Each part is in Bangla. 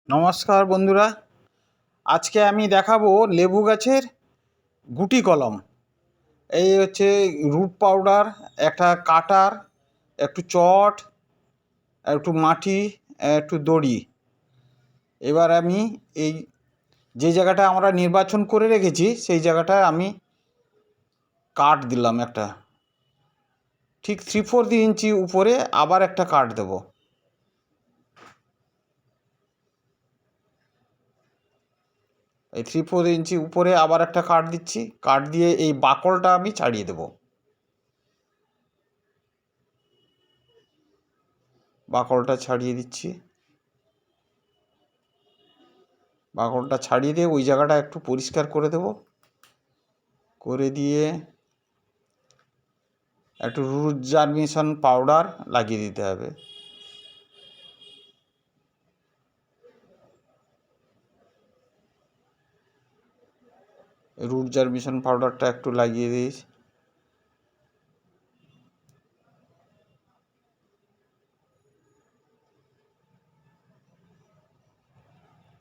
নমস্কার বন্ধুরা, আজকে আমি দেখাবো লেবু গাছের গুটি কলম। এই হচ্ছে রুট পাউডার, একটা কাটার, একটু চট, একটু মাটি, একটু দড়ি। এবার আমি এই যে জায়গাটা আমরা নির্বাচন করে রেখেছি সেই জায়গাটায় আমি কাট দিলাম একটা, ঠিক 3/4 ইঞ্চি উপরে আবার একটা কাট দেবো। এই 3/4 ইঞ্চি উপরে আবার একটা কাট দিচ্ছি। কাট দিয়ে এই বাকলটা আমি ছাড়িয়ে দেবো। বাকলটা ছাড়িয়ে দিচ্ছি। বাকলটা ছাড়িয়ে দিয়ে ওই জায়গাটা একটু পরিষ্কার করে দেব। করে দিয়ে একটু রুট জার্মিনেশন পাউডার লাগিয়ে দিতে হবে। রুট জার্মিনেশন পাউডারটা একটু লাগিয়ে দিই।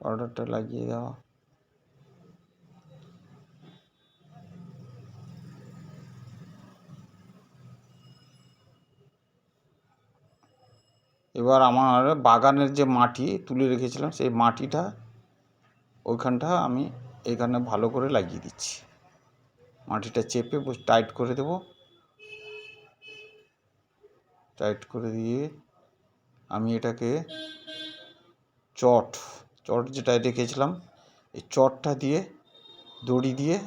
পাউডারটা লাগিয়ে দেওয়া। এবার আমার বাগানের যে মাটি তুলে রেখেছিলাম সেই মাটিটা ওইখানটা আমি এখানে ভালো করে লাগিয়ে দিচ্ছি। মাটিটা চেপে টাইট করে দেব। টাইট করে দিয়ে আমি এটাকে চট যেটা রেখেছিলাম এই চটটা দিয়ে দড়ি দিয়ে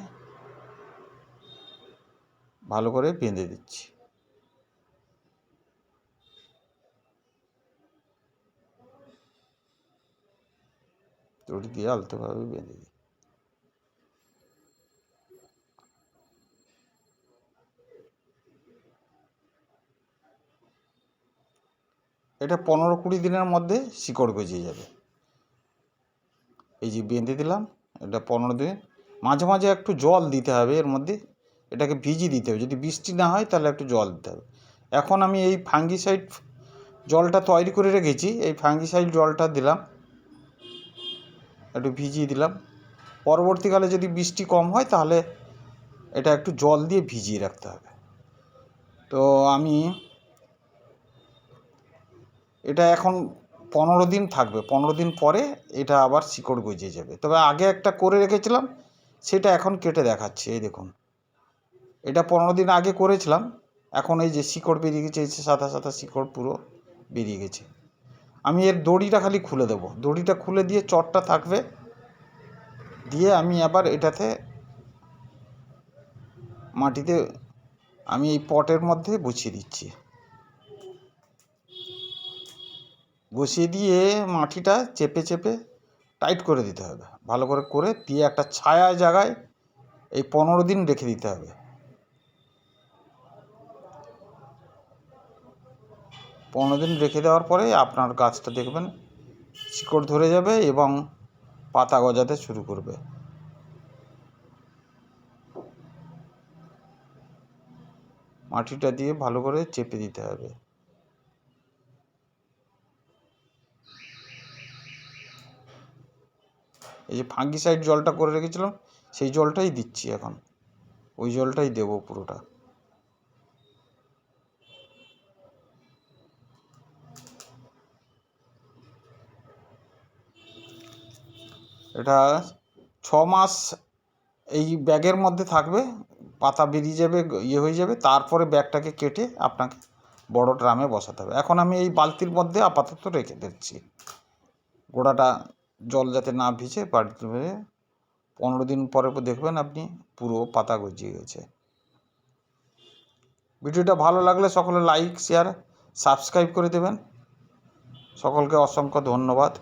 ভালো করে বেঁধে দিচ্ছি। দড়ি দিয়ে আলতোভাবে বেঁধে দিই। এটা 15-20 দিনের মধ্যে শিকড় গজিয়ে যাবে। এই যে বেঁধে দিলাম, এটা 15 দিন। মাঝে মাঝে একটু জল দিতে হবে এর মধ্যে, এটাকে ভিজিয়ে দিতে হবে। যদি বৃষ্টি না হয় তাহলে একটু জল দিতে হবে। এখন আমি এই ফাঙ্গিসাইড জলটা তৈরি করে রেখেছি, এই ফাঙ্গিসাইড জলটা দিলাম, একটু ভিজিয়ে দিলাম। পরবর্তীকালে যদি বৃষ্টি কম হয় তাহলে এটা একটু জল দিয়ে ভিজিয়ে রাখতে হবে। তো আমি এটা এখন 15 দিন থাকবে। 15 দিন পরে এটা আবার শিকড় গজিয়ে যাবে। তবে আগে একটা করে রেখেছিলাম সেটা এখন কেটে দেখাচ্ছি। এই দেখুন, এটা 15 দিন আগে করেছিলাম। এখন এই যে শিকড় বেরিয়ে গেছে, এই সাদা সাদা শিকড় পুরো বেরিয়ে গেছে। আমি এর দড়িটা খালি খুলে দেবো। দড়িটা খুলে দিয়ে চটটা থাকবে, দিয়ে আমি আবার এটাতে মাটিতে আমি এই পটের মধ্যে বসিয়ে দিচ্ছি। বসিয়ে দিয়ে মাটিটা চেপে চেপে টাইট করে দিতে হবে, ভালো করে করে দিয়ে একটা ছায়া জায়গায় এই 15 দিন রেখে দিতে হবে। 15 দিন রেখে দেওয়ার পরে আপনার গাছটা দেখবেন শিকড় ধরে যাবে এবং পাতা গজাতে শুরু করবে। মাটিটা দিয়ে ভালো করে চেপে দিতে হবে। এই যে ফাঙ্গিসাইড জলটা করে রেখেছিলাম সেই জলটাই দিচ্ছি এখন, ওই জলটাই দেবো পুরোটা। এটা 6 মাস এই ব্যাগের মধ্যে থাকবে, পাতা বেরিয়ে যাবে, ইয়ে হয়ে যাবে, তারপরে ব্যাগটাকে কেটে আপনাকে বড় ড্রামে বসাতে হবে। এখন আমি এই বালতির মধ্যে আপাতত রেখে দিচ্ছি, গোড়াটা জল যাতে না ভিজে। বালতির মধ্যে 15 দিন পরে দেখবেন আপনি পুরো পাতা গজিয়ে গেছে। ভিডিওটা ভালো লাগলে সকলে লাইক, শেয়ার, সাবস্ক্রাইব করে দেবেন। সকলকে অসংখ্য ধন্যবাদ।